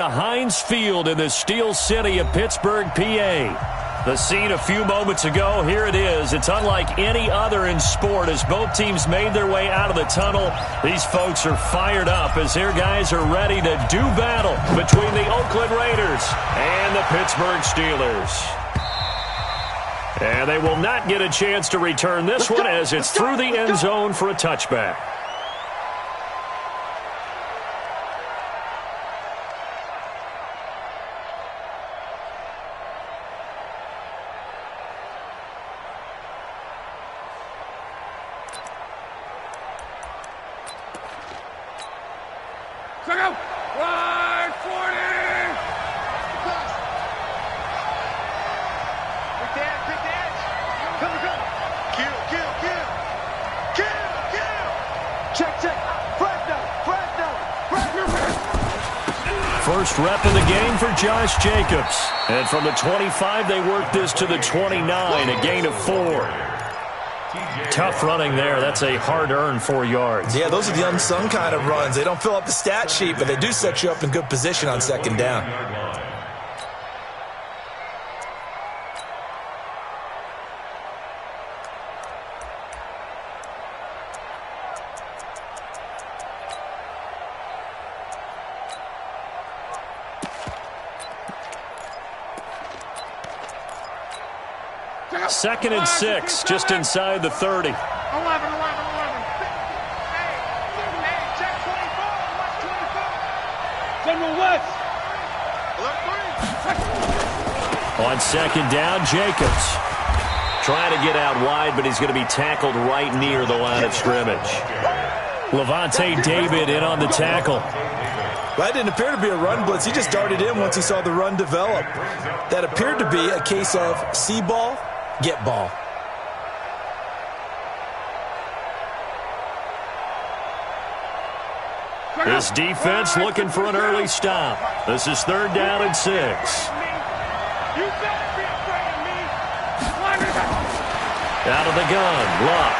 Heinz Field in the Steel City of Pittsburgh, PA. The scene a few moments ago, here it is. It's unlike any other in sport as both teams made their way out of the tunnel. These folks are fired up as their guys are ready to do battle between the Oakland Raiders and the Pittsburgh Steelers. And they will not get a chance to return this one as it's through the end zone for a touchback. First rep of the game for Josh Jacobs. And from the 25, they work this to the 29, a gain of 4. Tough running there. That's a hard-earned 4 yards. Yeah, those are the unsung kind of runs. They don't fill up the stat sheet, but they do set you up in good position on second down. Second and 6, just inside the 30. 11. Hey, check 24. Watch 24. General West. On second down, Jacobs. Trying to get out wide, but he's going to be tackled right near the line of scrimmage. Levante David in on the tackle. That didn't appear to be a run blitz. He just darted in once he saw the run develop. That appeared to be a case of see ball, get ball. This defense looking for an early stop. This is third down and 6. You better be afraid of me. Out of the gun, Luck.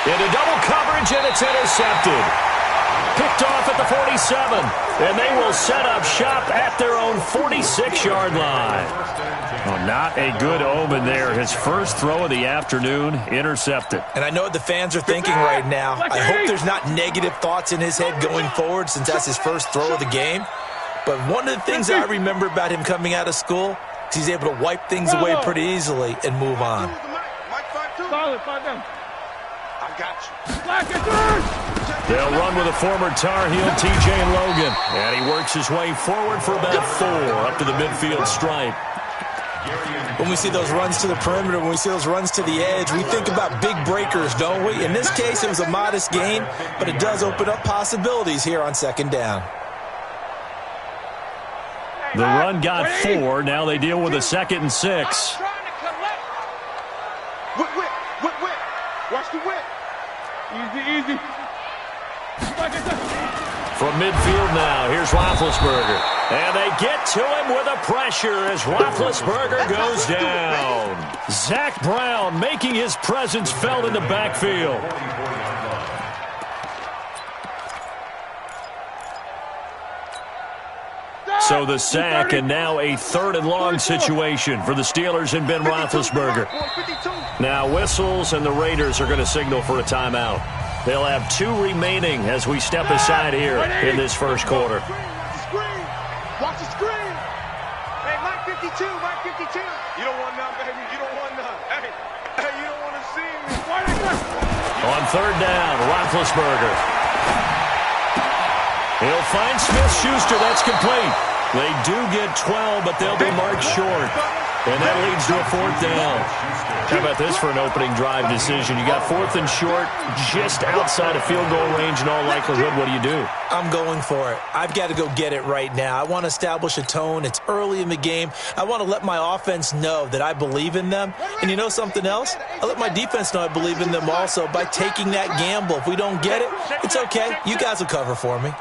Into double coverage, and it's intercepted. Picked off at the 47, and they will set up shop at their own 46-yard line. Oh, not a good omen there. His first throw of the afternoon, intercepted. And I know what the fans are thinking right now. I hope there's not negative thoughts in his head going forward since that's his first throw of the game. But one of the things I remember about him coming out of school is he's able to wipe things away pretty easily and move on. Solid, 5 down. I got you. They'll run with a former Tar Heel, T.J. Logan. And he works his way forward for about 4 up to the midfield stripe. When we see those runs to the perimeter, when we see those runs to the edge, we think about big breakers, don't we? In this case, it was a modest gain, but it does open up possibilities here on second down. The run got 4. Now they deal with a second and 6. Whip. Watch the whip. Easy. From midfield now, here's Roethlisberger. And they get to him with a pressure as Roethlisberger goes down. Zach Brown making his presence felt in the backfield. So the sack, and now a third and long situation for the Steelers and Ben Roethlisberger. Now whistles, and the Raiders are going to signal for a timeout. They'll have 2 remaining as we step aside here in this first quarter. Watch the screen. Hey, Mike 52. You don't want none, baby. You don't want none. Hey, you don't want to see me. On third down, Roethlisberger. He'll find Smith-Schuster. That's complete. They do get 12, but they'll be marked short. And that leads to a 4th down. How about this for an opening drive decision? You got 4th and short, just outside of field goal range in all likelihood. What do you do? I'm going for it. I've got to go get it right now. I want to establish a tone. It's early in the game. I want to let my offense know that I believe in them. And you know something else? I let my defense know I believe in them also by taking that gamble. If we don't get it, it's okay. You guys will cover for me.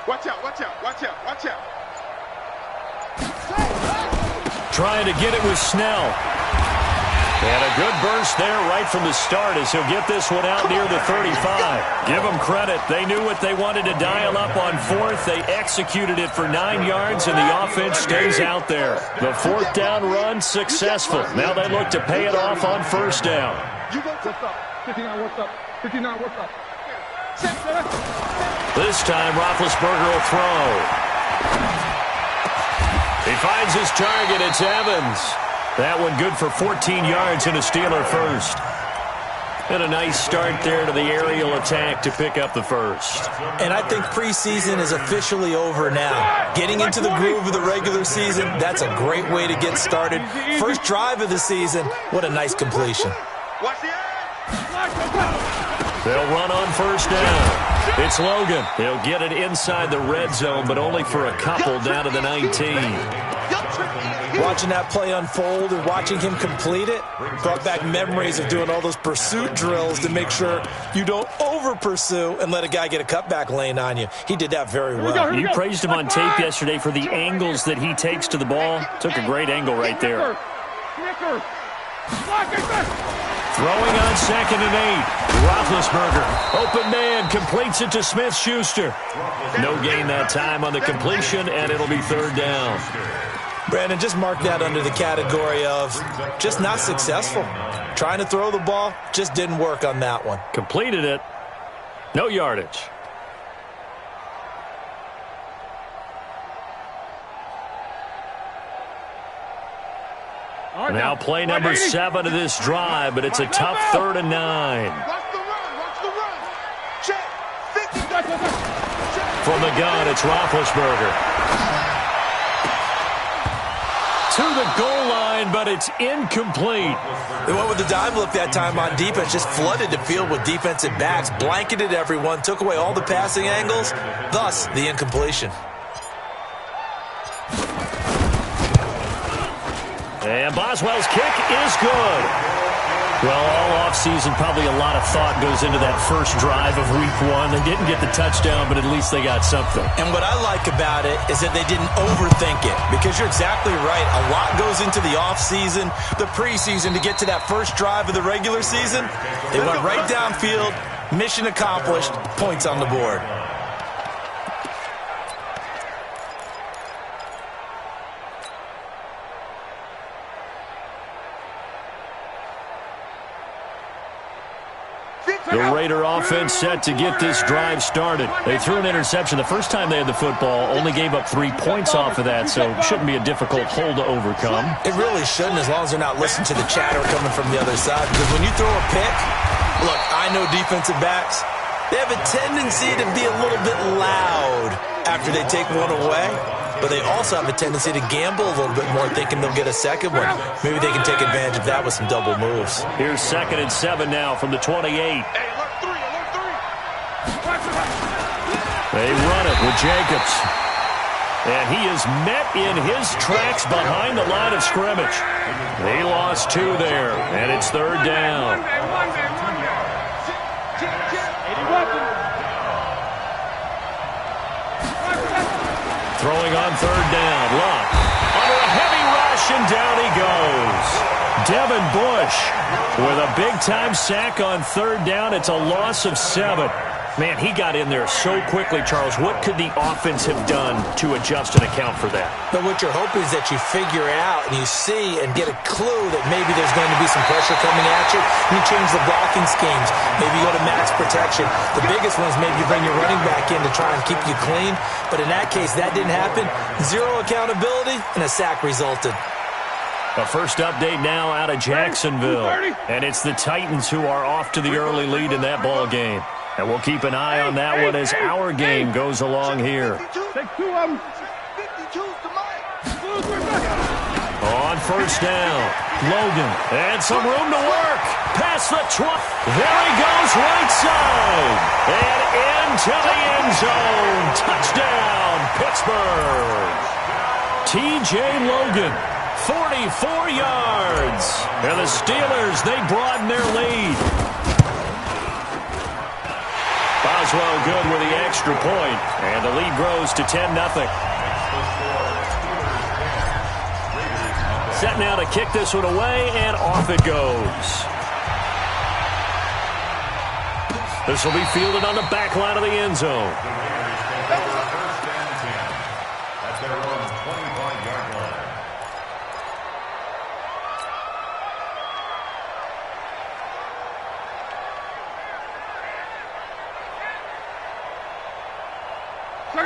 Watch out. Trying to get it with Snell. And a good burst there right from the start as he'll get this one out near the 35. Give them credit. They knew what they wanted to dial up on fourth. They executed it for 9 yards, and the offense stays out there. The fourth down run successful. Now they look to pay it off on first down. What's up? 59, what's up? 59, what's up? This time, Roethlisberger will throw. He finds his target. It's Evans. That one good for 14 yards and a Steeler first. And a nice start there to the aerial attack to pick up the first. And I think preseason is officially over now. Getting into the groove of the regular season, that's a great way to get started. First drive of the season, what a nice completion. They'll run on first down. It's Logan. He'll get it inside the red zone, but only for a couple down to the 19. Watching that play unfold and watching him complete it brought back memories of doing all those pursuit drills to make sure you don't over-pursue and let a guy get a cutback lane on you. He did that very well. You praised him on tape yesterday for the angles that he takes to the ball. Took a great angle right there. Throwing on 2nd and 8. Roethlisberger, open man, completes it to Smith-Schuster. No gain that time on the completion, and it'll be 3rd down. Brandon, just mark that under the category of just not successful. Trying to throw the ball, just didn't work on that one. Completed it. No yardage. Now play number 7 of this drive, but it's a tough 3rd and 9. Watch the run, watch the run. Check. 50. From the gun, it's Roethlisberger. To the goal line, but it's incomplete. They went with the dime look that time on defense, just flooded the field with defensive backs, blanketed everyone, took away all the passing angles, thus the incompletion. And Boswell's kick is good. Well, all offseason, probably a lot of thought goes into that first drive of week 1. They didn't get the touchdown, but at least they got something. And what I like about it is that they didn't overthink it, because you're exactly right. A lot goes into the offseason, the preseason to get to that first drive of the regular season. They went right downfield, mission accomplished, points on the board. The Raider offense set to get this drive started. They threw an interception the first time they had the football, only gave up 3 points off of that, so it shouldn't be a difficult hole to overcome. It really shouldn't, as long as they're not listening to the chatter coming from the other side, because when you throw a pick, look, I know defensive backs, they have a tendency to be a little bit loud after they take one away, but they also have a tendency to gamble a little bit more, thinking they'll get a second one. Maybe they can take advantage of that with some double moves. Here's 2nd and 7 now from the 28. Hey, alert 3, alert 3. They run it with Jacobs. And he is met in his tracks behind the line of scrimmage. He lost 2 there, and it's 3rd down. Throwing on 3rd down. Luck under a heavy rush, and down he goes. Devin Bush with a big-time sack on 3rd down. It's a loss of 7. Man, he got in there so quickly, Charles. What could the offense have done to adjust and account for that? But what you're hoping is that you figure out and you see and get a clue that maybe there's going to be some pressure coming at you, and you change the blocking schemes. Maybe you go to max protection. The biggest one is maybe you bring your running back in to try and keep you clean. But in that case, that didn't happen. 0 accountability, and a sack resulted. A first update now out of Jacksonville. And it's the Titans who are off to the early lead in that ball game. And we'll keep an eye on that one as our game goes along here. Take 2 of them. On first down, Logan, and some room to work. Past the 20. There he goes, right side. And into the end zone. Touchdown, Pittsburgh. T.J. Logan, 44 yards. And the Steelers, they broaden their lead. Boswell good with the extra point, and the lead grows to 10-0. set now to kick this one away, and off it goes. This will be fielded on the back line of the end zone.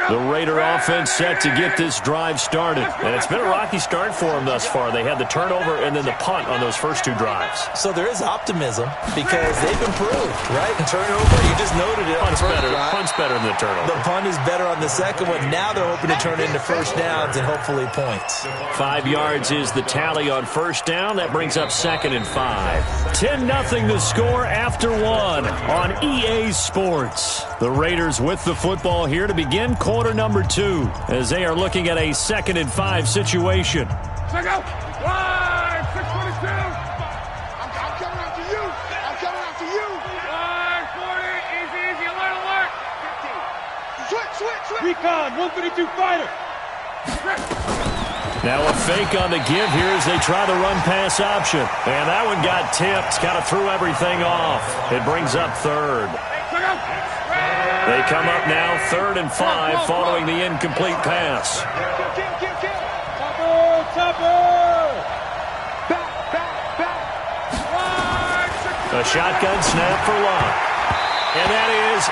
The Raider offense set to get this drive started. And it's been a rocky start for them thus far. They had the turnover and then the punt on those first two drives. So there is optimism because they've improved, right? Turnover, you just noted it. Punt's better than the turnover. The punt is better on the second one. Now they're hoping to turn into first downs and hopefully points. 5 yards is the tally on first down. That brings up 2nd and 5. 10-0 the score after one on EA Sports. The Raiders with the football here to begin quarter number 2 as they are looking at a 2nd and 5 situation. Check out. Wide, 622. I'm coming after you. I'm coming after you. Wide, 40. Easy. Alert. 15. Switch. Recon, 132 fighter. Now a fake on the give here as they try the run-pass option. And that one got tipped. Kind of threw everything off. It brings up 3rd. They come up now 3rd and 5 following the incomplete pass. A shotgun snap for Locke. And that is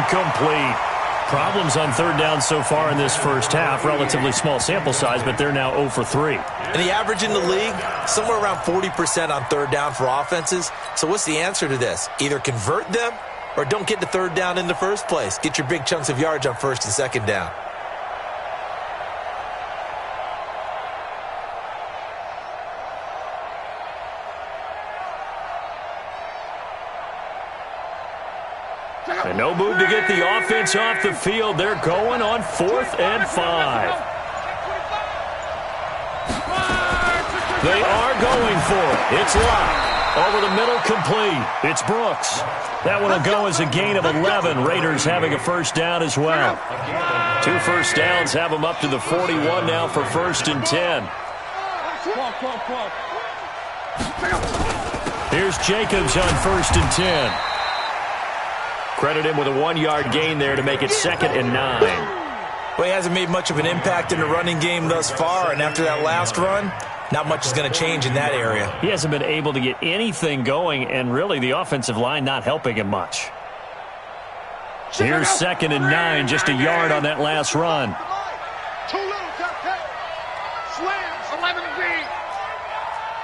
incomplete. Problems on 3rd down so far in this first half. Relatively small sample size, but they're now 0 for 3. And the average in the league, somewhere around 40% on 3rd down for offenses. So what's the answer to this? Either convert them or don't get to 3rd down in the first place. Get your big chunks of yards on 1st and 2nd down. And no move to get the offense off the field. They're going on 4th and 5. They are going for it. It's Locke. Over the middle, complete. It's Brooks. That one will go as a gain of 11. Raiders having a first down as well. 2 first downs have them up to the 41 now for 1st and 10. Here's Jacobs on 1st and 10. Credit him with a 1-yard gain there to make it 2nd and 9. Well, he hasn't made much of an impact in the running game thus far, and after that last run, not much is going to change in that area. He hasn't been able to get anything going, and really the offensive line not helping him much. Here's 2nd and 9, just a yard on that last run. Too little, slams, 11 feet.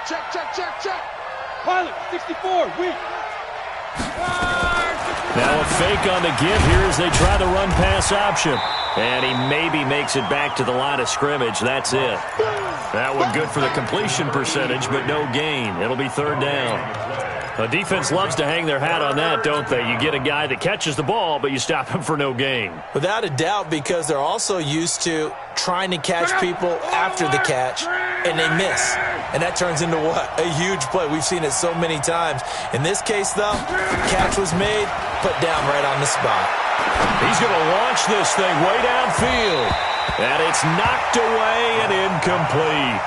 Check. Pilot, 64, weak. Now a fake on the give here as they try the run-pass option. And he maybe makes it back to the line of scrimmage. That's it. That one good for the completion percentage, but no gain. It'll be 3rd down. The defense loves to hang their hat on that, don't they? You get a guy that catches the ball, but you stop him for no gain. Without a doubt, because they're also used to trying to catch people after the catch, and they miss. And that turns into what? A huge play. We've seen it so many times. In this case, though, catch was made, put down right on the spot. He's going to launch this thing way downfield. And it's knocked away and incomplete.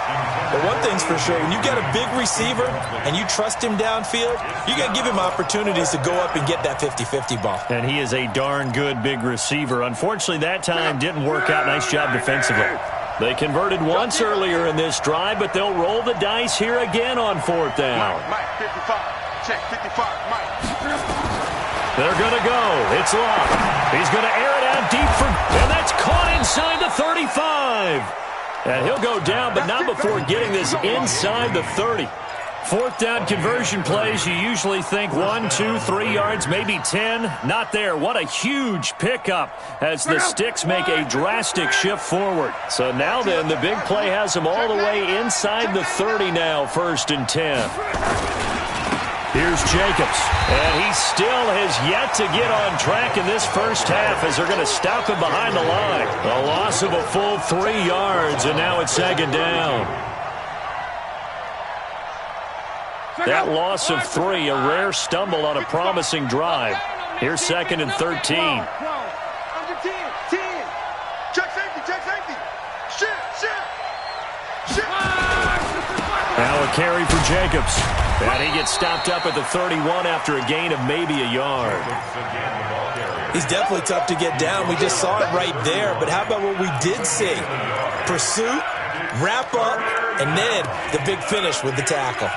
But one thing's for sure, when you get a big receiver and you trust him downfield, you got to give him opportunities to go up and get that 50-50 ball. And he is a darn good big receiver. Unfortunately, that time didn't work out. Nice job defensively. They converted once earlier in this drive, but they'll roll the dice here again on 4th down. Mike, 55. Check, 55, Mike. They're going to go. It's Locke. He's going to air it out deep for, and that's caught inside the 35. And he'll go down, but not before getting this inside the 30. 4th down conversion plays, you usually think 1, 2, 3 yards, maybe 10. Not there. What a huge pickup as the sticks make a drastic shift forward. So now then, the big play has them all the way inside the 30 now, 1st and 10. Here's Jacobs, and he still has yet to get on track in this first half as they're going to stop him behind the line. A loss of a full 3 yards, and now it's 2nd down. That loss of 3, a rare stumble on a promising drive. Here's 2nd and 13. Under 10. Check safety. Shit. Now a carry for Jacobs. And he gets stopped up at the 31 after a gain of maybe a yard. He's definitely tough to get down. We just saw it right there. But how about what we did see? Pursuit, wrap up, and then the big finish with the tackle.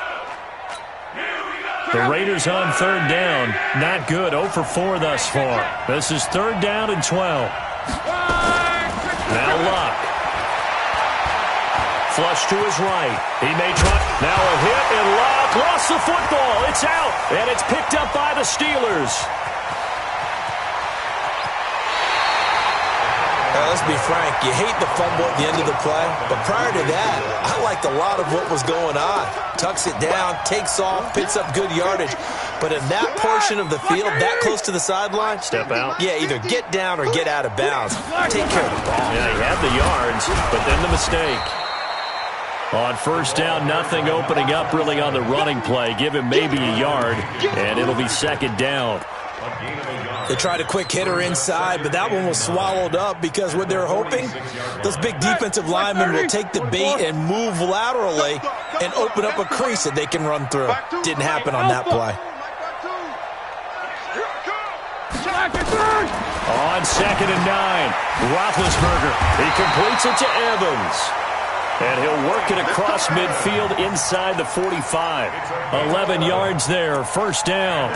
The Raiders on third down. Not good. 0 for 4 thus far. This is third down and 12. Now Luck. Flush to his right. He may try. Now a hit, and Luck lost the football. It's out, and it's picked up by the Steelers. Let's be frank, you hate the fumble at the end of the play, but prior to that, I liked a lot of what was going on. Tucks it down, takes off, picks up good yardage. But in that portion of the field, that close to the sideline, step out. Yeah, either get down or get out of bounds. Take care of the ball. Yeah, he had the yards, but then the mistake. On first down, nothing opening up really on the running play. Give him maybe a yard, and it'll be second down. They tried a quick hitter inside, but that one was swallowed up because what they're hoping, those big defensive linemen will take the bait and move laterally and open up a crease that they can run through. Didn't happen on that play. On second and 9, Roethlisberger. He completes it to Evans. And he'll work it across midfield inside the 45. 11 yards there, first down.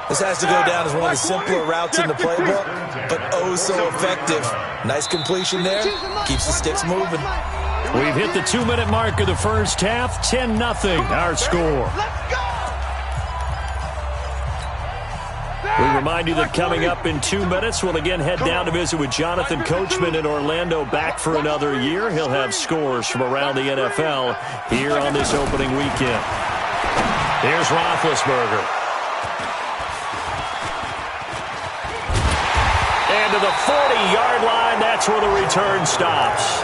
This has to go down as one of the simpler routes in the playbook, but oh so effective. Nice completion there. Keeps the sticks moving. We've hit the 2-minute mark of the first half. 10-0 our score. We remind you that coming up in 2 minutes, we'll again head down to visit with Jonathan Coachman in Orlando, back for another year. He'll have scores from around the NFL here on this opening weekend. Here's Roethlisberger. And to the 40-yard line, that's where the return stops.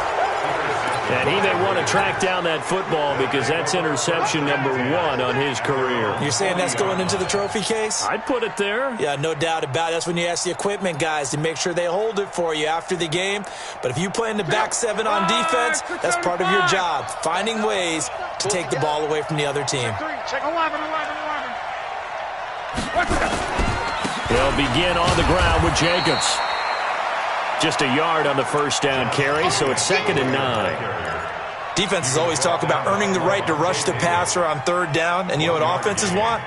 And he may want to track down that football because that's interception number 1 on his career. You're saying that's going into the trophy case? I'd put it there. Yeah, no doubt about it. That's when you ask the equipment guys to make sure they hold it for you after the game. But if you play in the back 7 on defense, that's part of your job, finding ways to take the ball away from the other team. They'll begin on the ground with Jacobs. Just a yard on the first down carry, so it's second and 9. Defenses always talk about earning the right to rush the passer on third down. And you know what offenses want?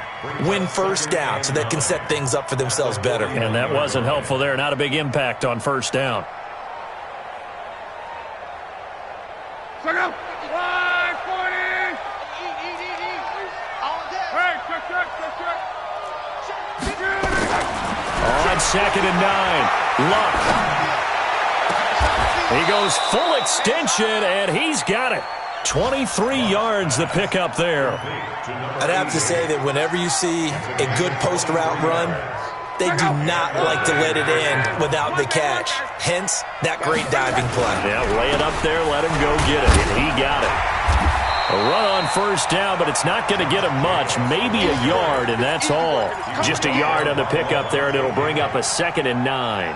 Win first down so they can set things up for themselves better. And that wasn't helpful there. Not a big impact on first down. On second and 9, Luck. He goes full extension, and he's got it. 23 yards the pickup there. I'd have to say that whenever you see a good post route run, they do not like to let it end without the catch. Hence, that great diving play. Yeah, lay it up there, let him go get it, and he got it. A run on first down, but it's not going to get him much. Maybe a yard, and that's all. Just a yard on the pickup there, and it'll bring up a second and 9.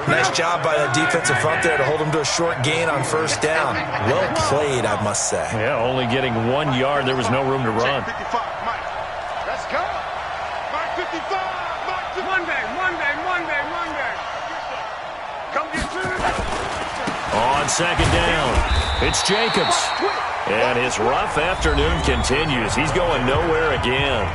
Nice job by the defensive front there to hold him to a short gain on first down. Well played, I must say. Yeah, only getting 1 yard. There was no room to run. Let's go. Mark 55. Monday. Come get to On second down, it's Jacobs. And his rough afternoon continues. He's going nowhere again.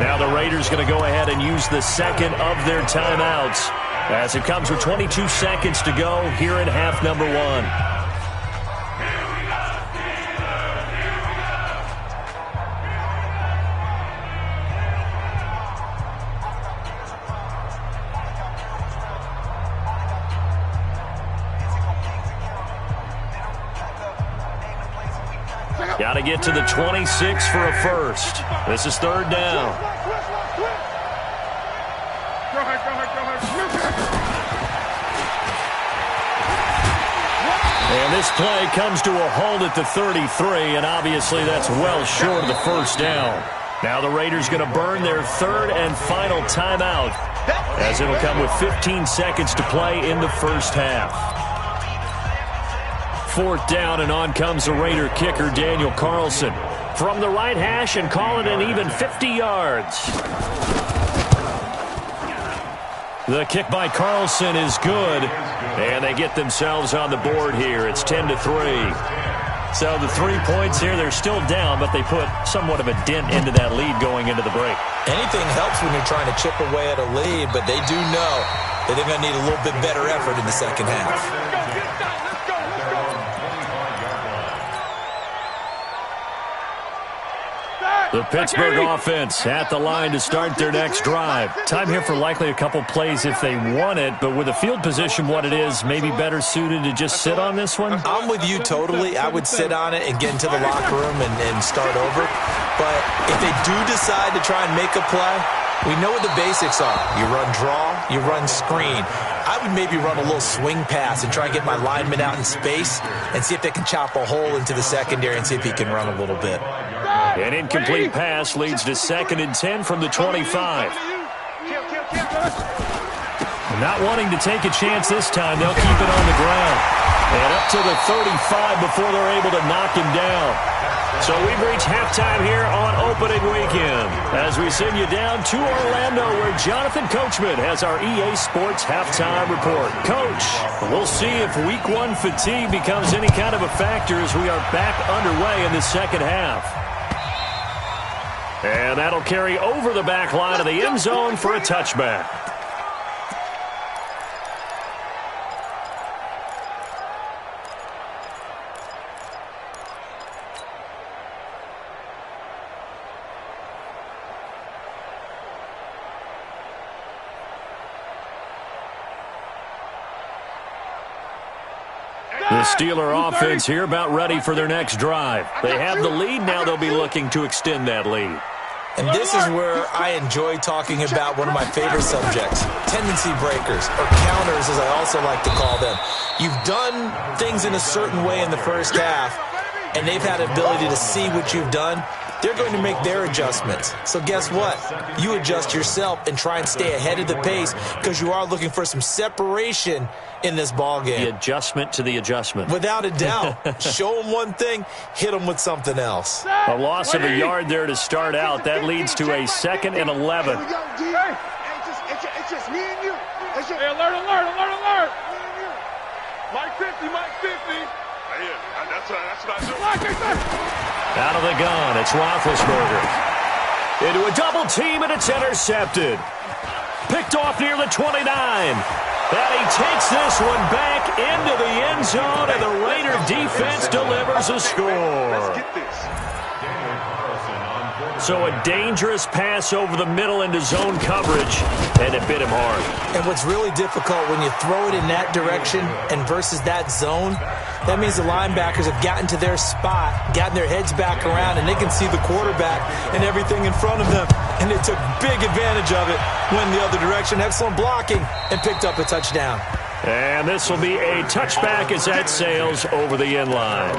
Now the Raiders going to go ahead and use the second of their timeouts as it comes with 22 seconds to go here in half number 1. Got to get to the 26 for a first. This is third down. Go ahead. And this play comes to a halt at the 33, and obviously that's well short of the first down. Now the Raiders going to burn their third and final timeout as it'll come with 15 seconds to play in the first half. 4th down, and on comes the Raider kicker, Daniel Carlson. From the right hash and call it an even 50 yards. The kick by Carlson is good, and they get themselves on the board here. It's 10-3. So the 3 points here, they're still down, but they put somewhat of a dent into that lead going into the break. Anything helps when you're trying to chip away at a lead, but they do know that they're going to need a little bit better effort in the second half. The Pittsburgh offense at the line to start their next drive. Time here for likely a couple plays if they want it, but with the field position what it is, maybe better suited to just sit on this one? I'm with you totally. I would sit on it and get into the locker room and start over. But if they do decide to try and make a play, we know what the basics are. You run draw, you run screen. I would maybe run a little swing pass and try and get my lineman out in space and see if they can chop a hole into the secondary and see if he can run a little bit. An incomplete pass leads to 2nd and 10 from the 25. Not wanting to take a chance this time, they'll keep it on the ground. And up to the 35 before they're able to knock him down. So we've reached halftime here on opening weekend as we send you down to Orlando where Jonathan Coachman has our EA Sports halftime report. Coach, we'll see if week 1 fatigue becomes any kind of a factor as we are back underway in the second half. And that'll carry over the back line of the end zone for a touchback. The Steeler offense here about ready for their next drive. They have the lead. Now they'll be looking to extend that lead. And this is where I enjoy talking about one of my favorite subjects, tendency breakers, or counters as I also like to call them. You've done things in a certain way in the first half, and they've had the ability to see what you've done. They're going to make their adjustments. So guess what? You adjust yourself and try and stay ahead of the pace because you are looking for some separation in this ball game. The adjustment to the adjustment. Without a doubt. Show them one thing, hit them with something else. A loss of a yard there to start out. That leads to a 2nd and 11. It's just me and you. Hey, alert. Mike 50, Mike 50. That's what I do. Out of the gun, it's Roethlisberger. Into a double team, and it's intercepted. Picked off near the 29. And he takes this one back into the end zone, and the Raider defense delivers a score. Let's get this. So a dangerous pass over the middle into zone coverage, and it bit him hard. And what's really difficult when you throw it in that direction and versus that zone, that means the linebackers have gotten to their spot, gotten their heads back around, and they can see the quarterback and everything in front of them. And they took big advantage of it, went the other direction, excellent blocking, and picked up a touchdown. And this will be a touchback as that sails over the end line.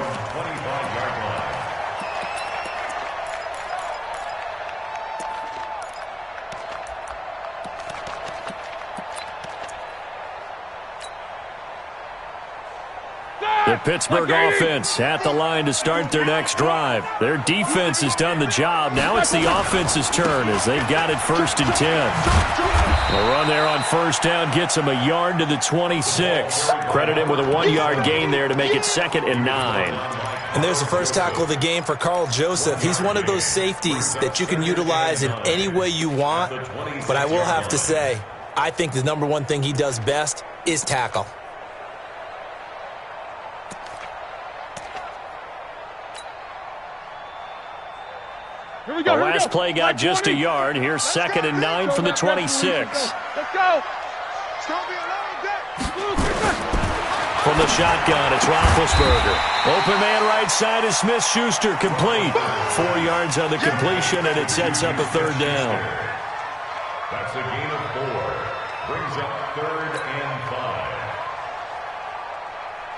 The Pittsburgh offense at the line to start their next drive. Their defense has done the job. Now it's the offense's turn as they've got it 1st and 10. The run there on 1st down gets him a yard to the 26. Credit him with a 1-yard gain there to make it 2nd and 9. And there's the first tackle of the game for Carl Joseph. He's one of those safeties that you can utilize in any way you want. But I will have to say, I think the number one thing he does best is tackle. The last play got just a yard. Here's 2nd and 9 from the 26. Let's go. It's going to be a long day. From the shotgun, it's Roethlisberger. Open man right side is Smith-Schuster, complete. 4 yards on the completion, and it sets up a 3rd down. That's a gain of 4. Brings up 3rd and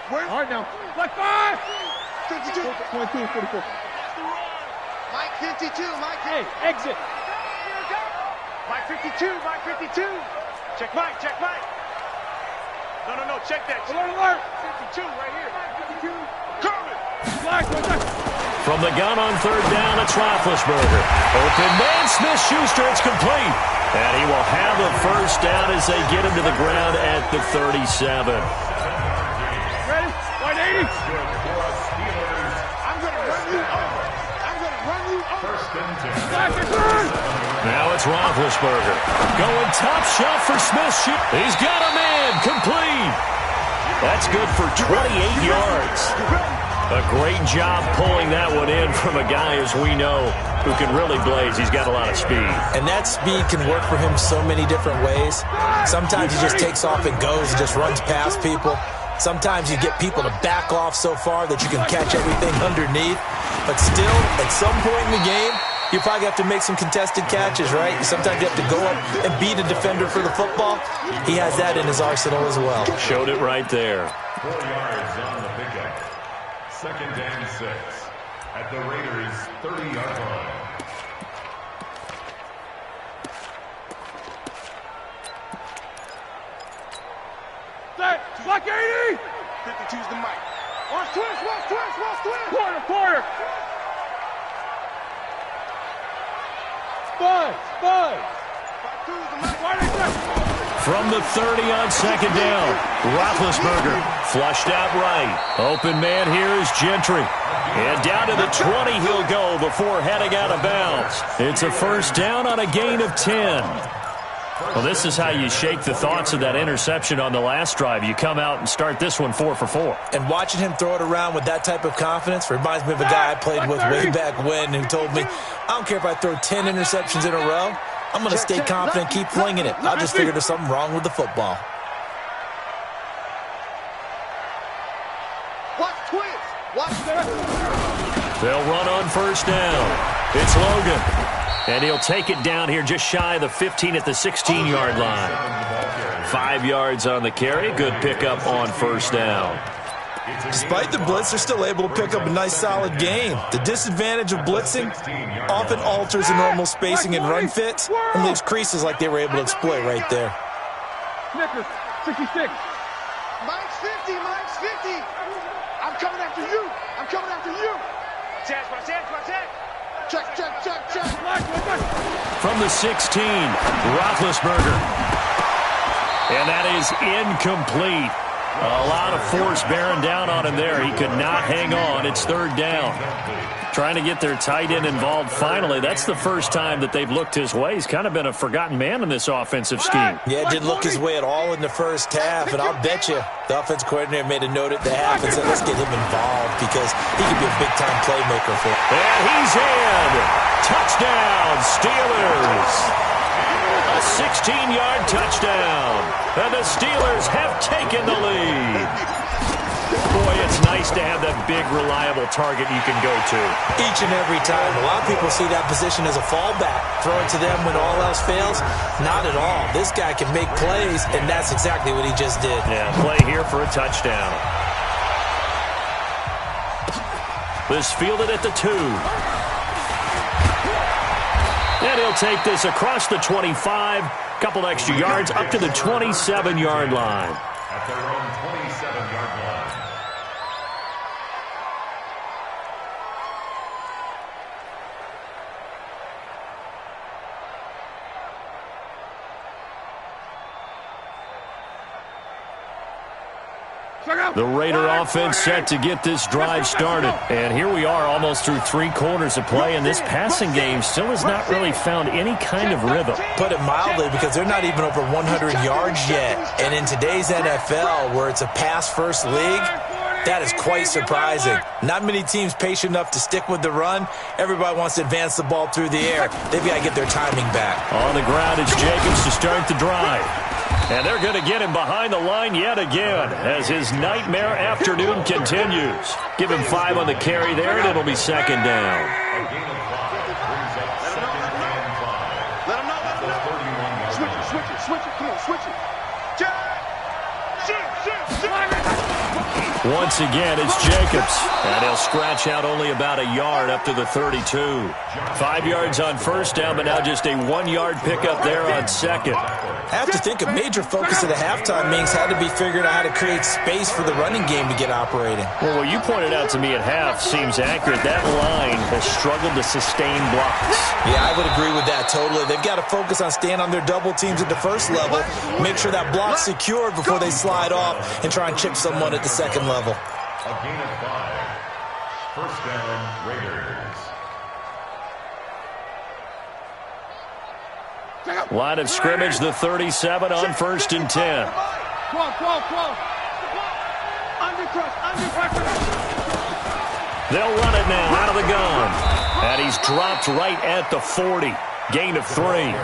5. All right now. Like 5. 52. 22, 44. Mike 52, Mike. Hey, exit. Mike 52, Mike 52. Check Mike, check Mike. No, check that. Alert. 52 right here. From the gun on third down, it's Roethlisberger. Open man, Smith-Schuster, it's complete. And he will have a first down as they get him to the ground at the 37. Ready? 180. I'm going to run you over. I'm going to run you over. Now it's Roethlisberger. Going top shot for Smith-Schuster. He's got a man. Complete. That's good for 28 yards. A great job pulling that one in from a guy, as we know, who can really blaze. He's got a lot of speed. And that speed can work for him so many different ways. Sometimes he just takes off and goes and just runs past people. Sometimes you get people to back off so far that you can catch everything underneath. But still, at some point in the game, you probably have to make some contested catches, right? Sometimes you have to go up and beat a defender for the football. He has that in his arsenal as well. Showed it right there. 4 yards on the pickup. 2nd and 6 at the Raiders' 30-yard line. Set. Block 80. 52's the mic. Watch twist. Watch twist. Watch twist. Quarter. Five. From the 30 on 2nd down, Roethlisberger flushed out right. Open man here is Gentry. And down to the 20 he'll go before heading out of bounds. It's a first down on a gain of 10. Well, this is how you shake the thoughts of that interception on the last drive. You come out and start this one 4 for 4. And watching him throw it around with that type of confidence reminds me of a guy I played with way back when who told me, I don't care if I throw 10 interceptions in a row. I'm going to stay confident, keep flinging it. I just figured there's something wrong with the football. Watch twist. Watch that. They'll run on first down. It's Logan. And he'll take it down here just shy of the 15 at the 16-yard line. 5 yards on the carry. Good pickup on first down. Despite the blitz, they're still able to pick up a nice, solid gain. The disadvantage of blitzing often alters the normal spacing and run fits and leaves creases like they were able to exploit right there. Snickers, 66. Mine's 50. I'm coming after you. Check. From the 16, Roethlisberger. And that is incomplete. A lot of force bearing down on him there. He could not hang on. It's 3rd down. Trying to get their tight end involved finally. That's the first time that they've looked his way. He's kind of been a forgotten man in this offensive scheme. Yeah, it didn't look his way at all in the first half, and I'll bet you the offense coordinator made a note at the half and said, let's get him involved because he could be a big-time playmaker for him. And he's in. Touchdown, Steelers. A 16-yard touchdown. And the Steelers have taken the lead. Boy, it's nice to have that big, reliable target you can go to. Each and every time. A lot of people see that position as a fallback. Throw it to them when all else fails. Not at all. This guy can make plays, and that's exactly what he just did. Yeah, play here for a touchdown. This fielded at the 2. And he'll take this across the 25. Couple extra yards up to the 27-yard line. At their own 27-yard line. The Raider offense set to get this drive started. And here we are almost through 3 quarters of play, and this passing game still has not really found any kind of rhythm. Put it mildly, because they're not even over 100 yards yet. And in today's NFL, where it's a pass-first league, that is quite surprising. Not many teams patient enough to stick with the run. Everybody wants to advance the ball through the air. They've got to get their timing back. On the ground, it's Jacobs to start the drive. And they're going to get him behind the line yet again as his nightmare afternoon continues. Give him 5 on the carry there, and it'll be 2nd down. A gain of 5 brings up 2nd and 5. Let him know. The 31-yard line. Switch it. Come on, switch it. Once again, it's Jacobs. And he'll scratch out only about a yard up to the 32. 5 yards on first down, but now just a 1-yard pickup there on second. I have to think a major focus of the halftime meetings had to be figuring out how to create space for the running game to get operating. Well, what you pointed out to me at half seems accurate. That line has struggled to sustain blocks. Yeah, I would agree with that totally. They've got to focus on staying on their double teams at the first level, make sure that block's secured before they slide off and try and chip someone at the second level. A gain of 5. First down, Raiders. Line of scrimmage, the 37 on 1st and 10. They'll run it now out of the gun. And he's dropped right at the 40. Gain of 3.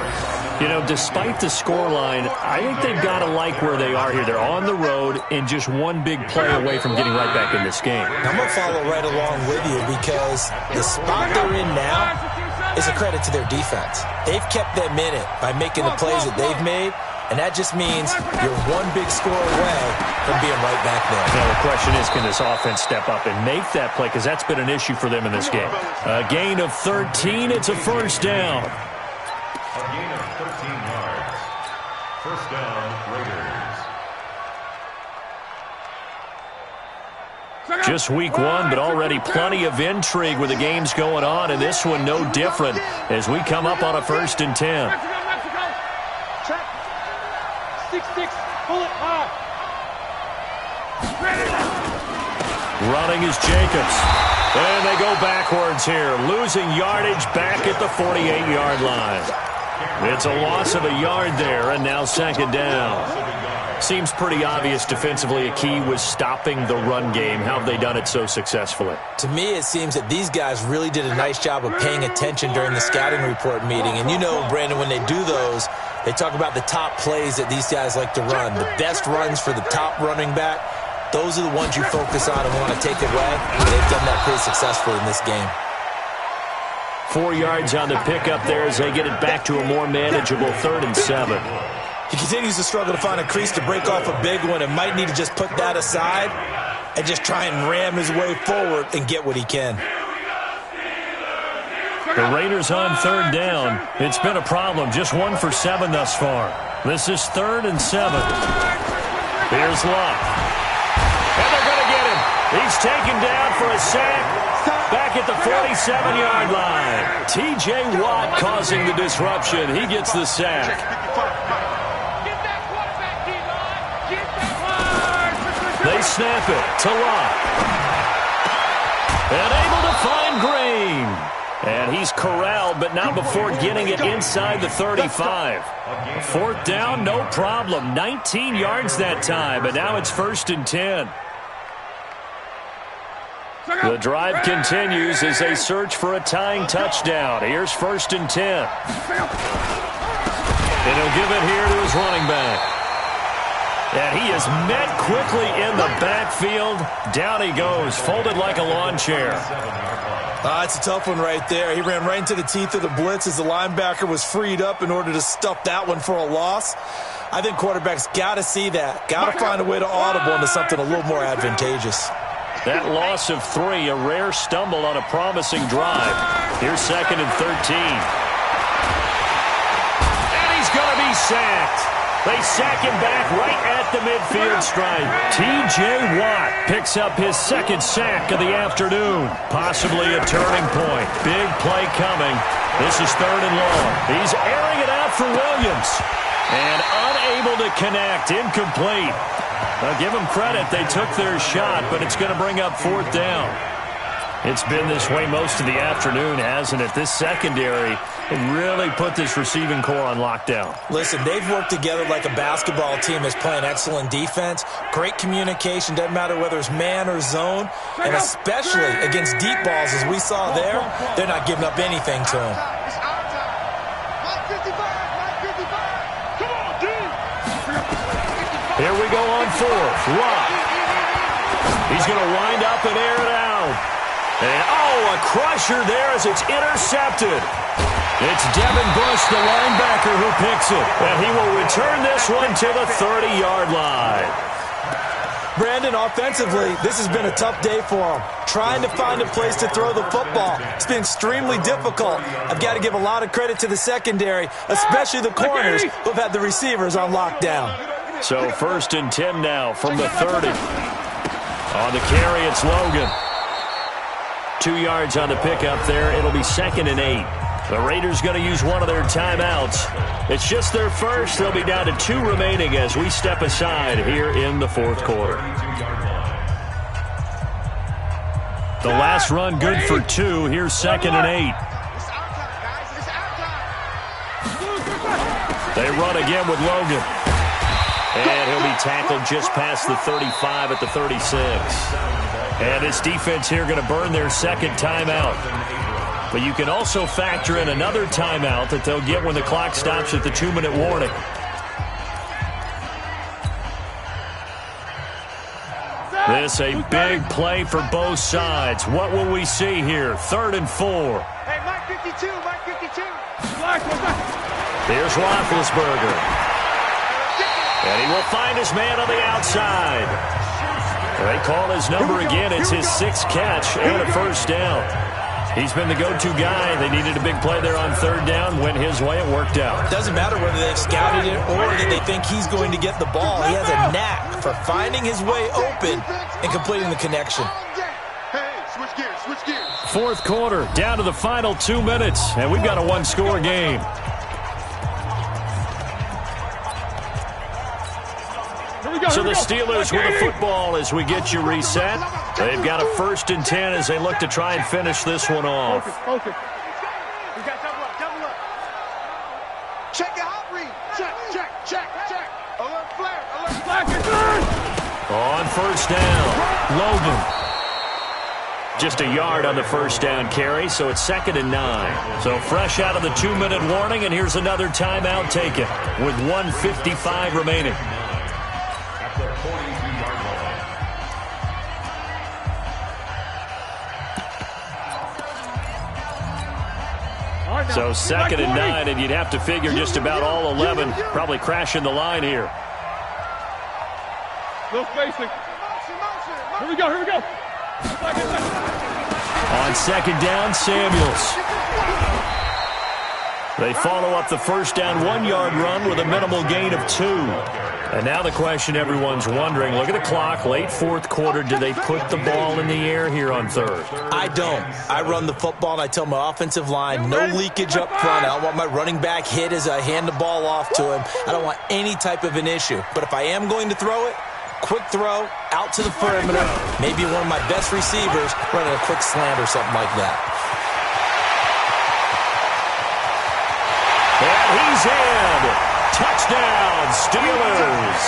You know, despite the scoreline, I think they've got to like where they are here. They're on the road and just one big play away from getting right back in this game. I'm going to follow right along with you because the spot they're in now is a credit to their defense. They've kept them in it by making the plays that they've made, and that just means you're one big score away from being right back there. Now the question is, can this offense step up and make that play? Because that's been an issue for them in this game. A gain of 13. It's a first down. A gain of 13 yards. First down, Raiders. Just week 1, but already plenty of intrigue with the games going on, and this one no different as we come up on a 1st and 10. Check. 6-6. Pull it hard. Running is Jacobs. And they go backwards here, losing yardage back at the 48-yard line. It's a loss of a yard there, and now 2nd down. Seems pretty obvious defensively a key was stopping the run game. How have they done it so successfully? To me, it seems that these guys really did a nice job of paying attention during the scouting report meeting. And you know, Brandon, when they do those, they talk about the top plays that these guys like to run. The best runs for the top running back, those are the ones you focus on and want to take away. They've done that pretty successfully in this game. 4 yards on the pickup there as they get it back to a more manageable 3rd and 7. He continues to struggle to find a crease to break off a big one and might need to just put that aside and just try and ram his way forward and get what he can. The Raiders on 3rd down. It's been a problem. Just 1 for 7 thus far. This is 3rd and 7. Here's Luck. And they're going to get him. He's taken down for a sack. Back at the 47-yard line. T.J. Watt causing the disruption. He gets the sack. They snap it to Luck. And able to find Green. And he's corralled, but not before getting it inside the 35. 4th down, no problem. 19 yards that time, and now it's 1st and 10. The drive continues as they search for a tying touchdown. Here's 1st and 10. And he'll give it here to his running back. And he is met quickly in the backfield. Down he goes, folded like a lawn chair. It's a tough one right there. He ran right into the teeth of the blitz as the linebacker was freed up in order to stuff that one for a loss. I think quarterbacks got to see that. Got to find a way to audible into something a little more advantageous. That loss of 3, a rare stumble on a promising drive. Here's 2nd and 13. And he's going to be sacked. They sack him back right at the midfield stripe. T.J. Watt picks up his 2nd sack of the afternoon. Possibly a turning point. Big play coming. This is 3rd and long. He's airing it out for Williams. And unable to connect. Incomplete. Now, give them credit. They took their shot, but it's going to bring up 4th down. It's been this way most of the afternoon, hasn't it? This secondary really put this receiving core on lockdown. Listen, they've worked together like a basketball team that's playing excellent defense. Great communication. Doesn't matter whether it's man or zone. And especially against deep balls, as we saw there, they're not giving up anything to them. Here we go on 4th. Luck. He's going to wind up and air it out. And, a crusher there as it's intercepted. It's Devin Bush, the linebacker, who picks it. And he will return this one to the 30-yard line. Brandon, offensively, this has been a tough day for them. Trying to find a place to throw the football. It's been extremely difficult. I've got to give a lot of credit to the secondary, especially the corners who have had the receivers on lockdown. So 1st and 10 now from the 30. On the carry, it's Logan. 2 yards on the pickup there. It'll be 2nd and 8. The Raiders going to use one of their timeouts. It's just their first. They'll be down to 2 remaining as we step aside here in the 4th quarter. The last run good for 2. Here's 2nd and 8. They run again with Logan. And he'll be tackled just past the 35 at the 36. And this defense here going to burn their 2nd timeout. But you can also factor in another timeout that they'll get when the clock stops at the 2-minute warning. This a big play for both sides. What will we see here? 3rd and 4. Hey, Mike 52, Mike 52. Here's Roethlisberger. And he will find his man on the outside. They call his number again. It's his 6th catch and a 1st down. He's been the go-to guy. They needed a big play there on 3rd down. Went his way. It worked out. Doesn't matter whether they've scouted it or that they think he's going to get the ball. He has a knack for finding his way open and completing the connection. Hey, switch gears, switch gears. 4th quarter, down to the final 2 minutes, and we've got a 1-score game. So the Steelers with the football as we get you reset. They've got a 1st and 10 as they look to try and finish this one off. Focus. We got double up, double up. Check your hot read. Check. Alert flag, alert flag. On 1st down, Logan. Just a yard on the 1st down carry, so it's 2nd and 9. So fresh out of the 2-minute warning, and here's another timeout taken with 1:55 remaining. So 2nd and 9, and you'd have to figure just about all 11 probably crashing the line here. Little spacing. Here we go. On 2nd down, Samuels. They follow up the 1st down 1-yard run with a minimal gain of 2. And now the question everyone's wondering, look at the clock, late 4th quarter, do they put the ball in the air here on 3rd? I don't. I run the football, and I tell my offensive line, no leakage up front. I don't want my running back hit as I hand the ball off to him. I don't want any type of an issue. But if I am going to throw it, quick throw, out to the perimeter, maybe one of my best receivers running a quick slant or something like that. And he's in. Touchdown, Steelers.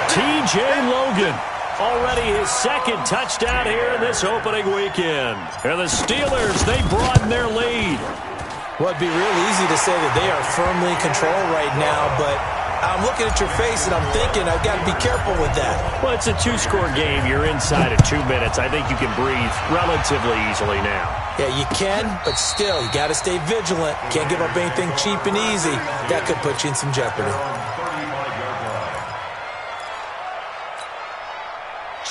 T.J. Logan, already his 2nd touchdown here in this opening weekend. And the Steelers, they broaden their lead. Well, it'd be real easy to say that they are firmly in control right now, but I'm looking at your face and I'm thinking I've got to be careful with that. Well, it's a 2-score game. You're inside of 2 minutes. I think you can breathe relatively easily now. Yeah, you can, but still, you got to stay vigilant. Can't give up anything cheap and easy. That could put you in some jeopardy.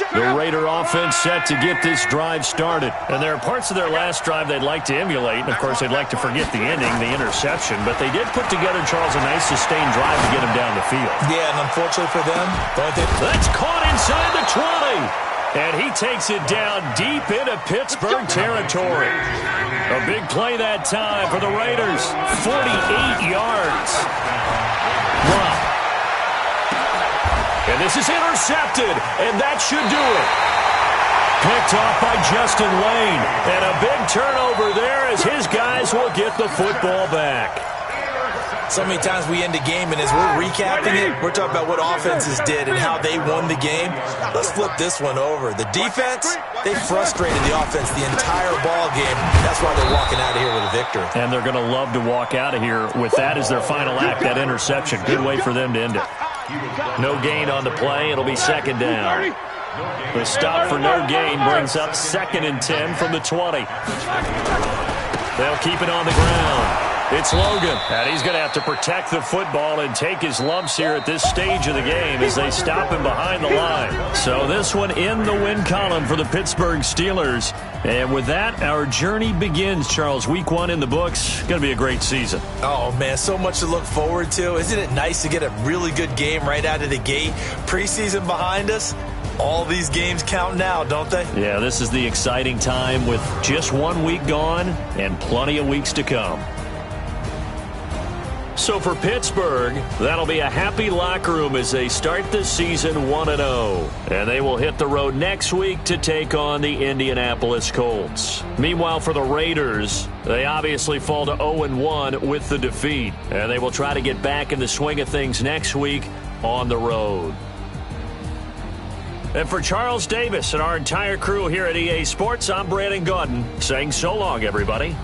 The Raider offense set to get this drive started. And there are parts of their last drive they'd like to emulate. And, of course, they'd like to forget the ending, the interception. But they did put together, Charles, a nice sustained drive to get him down the field. Yeah, and unfortunately for them, that's caught inside the 20. And he takes it down deep into Pittsburgh territory. A big play that time for the Raiders. 48 yards. Wow. And this is intercepted, and that should do it. Picked off by Justin Lane. And a big turnover there as his guys will get the football back. So many times we end a game, and as we're recapping it, we're talking about what offenses did and how they won the game. Let's flip this one over. The defense, they frustrated the offense the entire ball game. That's why they're walking out of here with a victory. And they're going to love to walk out of here with that as their final act, that interception. Good way for them to end it. No gain on the play. It'll be 2nd down. The stop for no gain brings up 2nd and 10 from the 20. They'll keep it on the ground. It's Logan, and he's going to have to protect the football and take his lumps here at this stage of the game as they stop him behind the line. So this one in the win column for the Pittsburgh Steelers. And with that, our journey begins, Charles. Week 1 in the books. Going to be a great season. Oh, man, so much to look forward to. Isn't it nice to get a really good game right out of the gate? Preseason behind us. All these games count now, don't they? Yeah, this is the exciting time with just 1 week gone and plenty of weeks to come. So for Pittsburgh, that'll be a happy locker room as they start the season 1-0. And they will hit the road next week to take on the Indianapolis Colts. Meanwhile, for the Raiders, they obviously fall to 0-1 with the defeat. And they will try to get back in the swing of things next week on the road. And for Charles Davis and our entire crew here at EA Sports, I'm Brandon Gaudin saying so long, everybody.